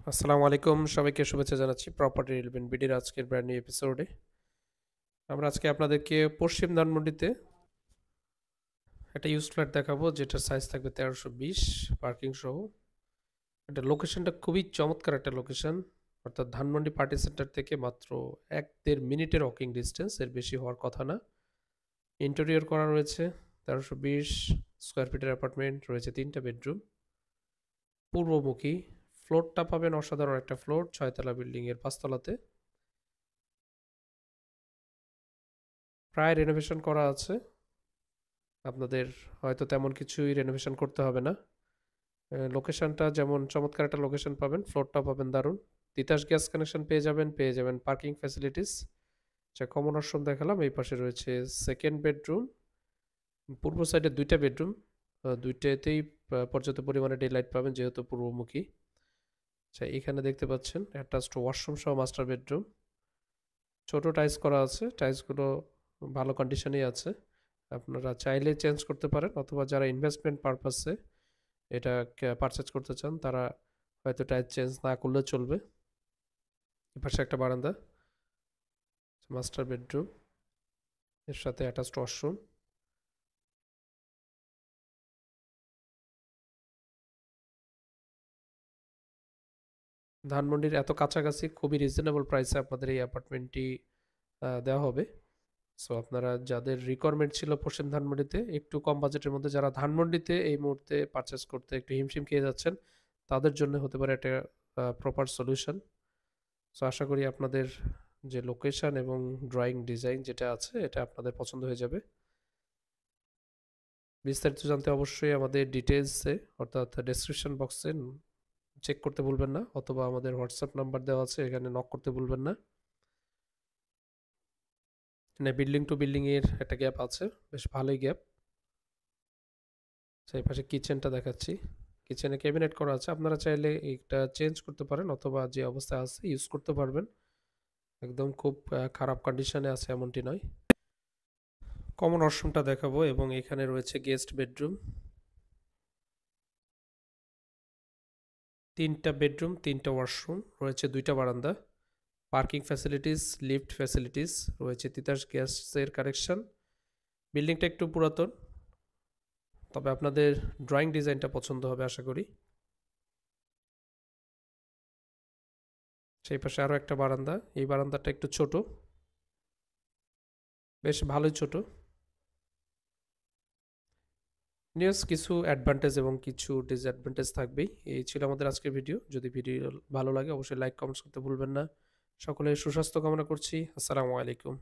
আসসালামু আলাইকুম, সবাইকে শুভেচ্ছা জানাচ্ছি প্রপার্টি রিলেভেন্ট বিডির আজকের ব্র্যান্ড নিউ এপিসোডে। আমরা আজকে আপনাদেরকে পশ্চিম ধানমন্ডিতে একটা ইউজ ফ্ল্যাট দেখাবো, যেটার সাইজ থাকবে 1320 পার্কিং সহ। এটা লোকেশনটা খুবই চমৎকার একটা লোকেশন, অর্থাৎ ধানমন্ডি পার্টি সেন্টার থেকে মাত্র 1-1.5 মিনিটের ওয়াকিং ডিস্টেন্স, এর বেশি হওয়ার কথা না। ইন্টেরিয়র করা রয়েছে, 1320 স্কোয়ার ফিটের অ্যাপার্টমেন্ট রয়েছে, 3টা বেডরুম, পূর্বমুখী। ফ্লোরটা পাবেন অসাধারণ একটা ফ্লোর, 6তলা বিল্ডিংয়ের 5তলাতে। প্রায় রেনোভেশন করা আছে, আপনাদের হয়তো তেমন কিছুই রেনোভেশন করতে হবে না। লোকেশনটা যেমন চমৎকার একটা লোকেশন পাবেন, ফ্লোরটা পাবেন দারুণ, তিতাস গ্যাস কানেকশন পেয়ে যাবেন পার্কিং ফ্যাসিলিটিস। যা কমন অপশন দেখালাম, এই পাশে রয়েছে সেকেন্ড বেডরুম, পূর্ব সাইডে 2টা বেডরুম, দুইটাতেই পর্যাপ্ত পরিমাণে ডে লাইট পাবেন যেহেতু পূর্বমুখী। আচ্ছা, এখানে দেখতে পাচ্ছেন অ্যাটাচড ওয়াশরুম সহ মাস্টার বেডরুম, ছোট টাইলস করা আছে, টাইলসগুলো ভালো কন্ডিশনেই আছে, আপনারা চাইলে চেঞ্জ করতে পারেন, অথবা যারা ইনভেস্টমেন্ট পারপাসে এটা পারচেজ করতে চান তারা হয়তো টাইলস চেঞ্জ না করলেও চলবে। এপাশে একটা বারান্দা, মাস্টার বেডরুম, এর সাথে অ্যাটাচড ওয়াশরুম। ধানমন্ডির এত কাছাকাছি খুবই রিজনেবল প্রাইসে আপনাদের এই অ্যাপার্টমেন্টটি দেওয়া হবে। সো আপনারা যাদের রিকোয়ারমেন্ট ছিল পশ্চিম ধানমন্ডিতে একটু কম বাজেটের মধ্যে, যারা ধানমন্ডিতে এই মুহূর্তে পারচেস করতে একটু হিমশিম খেয়ে যাচ্ছেন, তাদের জন্য হতে পারে একটা প্রপার সলিউশন। সো আশা করি আপনাদের যে লোকেশন এবং ড্রয়িং ডিজাইন যেটা আছে এটা আপনাদের পছন্দ হয়ে যাবে। বিস্তারিত জানতে অবশ্যই আমাদের ডিটেলসে অর্থাৎ ডেসক্রিপশন বক্সে চেক করতে ভুলবেন না, অথবা আমাদের হোয়াটসঅ্যাপ নাম্বার দেওয়া আছে, এখানে নক করতে ভুলবেন না। মানে বিল্ডিং টু বিল্ডিং এর একটা গ্যাপ আছে, বেশ ভালোই গ্যাপ। সেই পাশে কিচেনটা দেখাচ্ছি, কিচেনে ক্যাবিনেট করা আছে, আপনারা চাইলে এটা চেঞ্জ করতে পারেন অথবা যে অবস্থায় আছে ইউজ করতে পারবেন, একদম খুব খারাপ কন্ডিশনে আছে এমনটি নয়। কমন ওয়াশরুমটা দেখাবো, এবং এখানে রয়েছে গেস্ট বেডরুম, 3টা বেডরুম, 3টা ওয়াশরুম রয়েছে, 2টা বারান্দা, পার্কিং ফ্যাসিলিটিস, লিফট ফ্যাসিলিটিস রয়েছে, তিতাস গ্যাসের কানেকশন। বিল্ডিংটা একটু পুরাতন, তবে আপনাদের ড্রয়িং ডিজাইনটা পছন্দ হবে আশা করি। সেই পাশে আরও একটা বারান্দা, এই বারান্দাটা একটু ছোট, বেশ ভালোই ছোট। নিউজ কিছু অ্যাডভান্টেজ এবং কিছু ডিসঅ্যাডভান্টেজ থাকবেই। এই ছিল আমাদের আজকের ভিডিও। যদি ভিডিও ভালো লাগে অবশ্যই লাইক কমেন্টস করতে ভুলবেন না। সকলের সুস্বাস্থ্য কামনা করছি। আসসালামু আলাইকুম।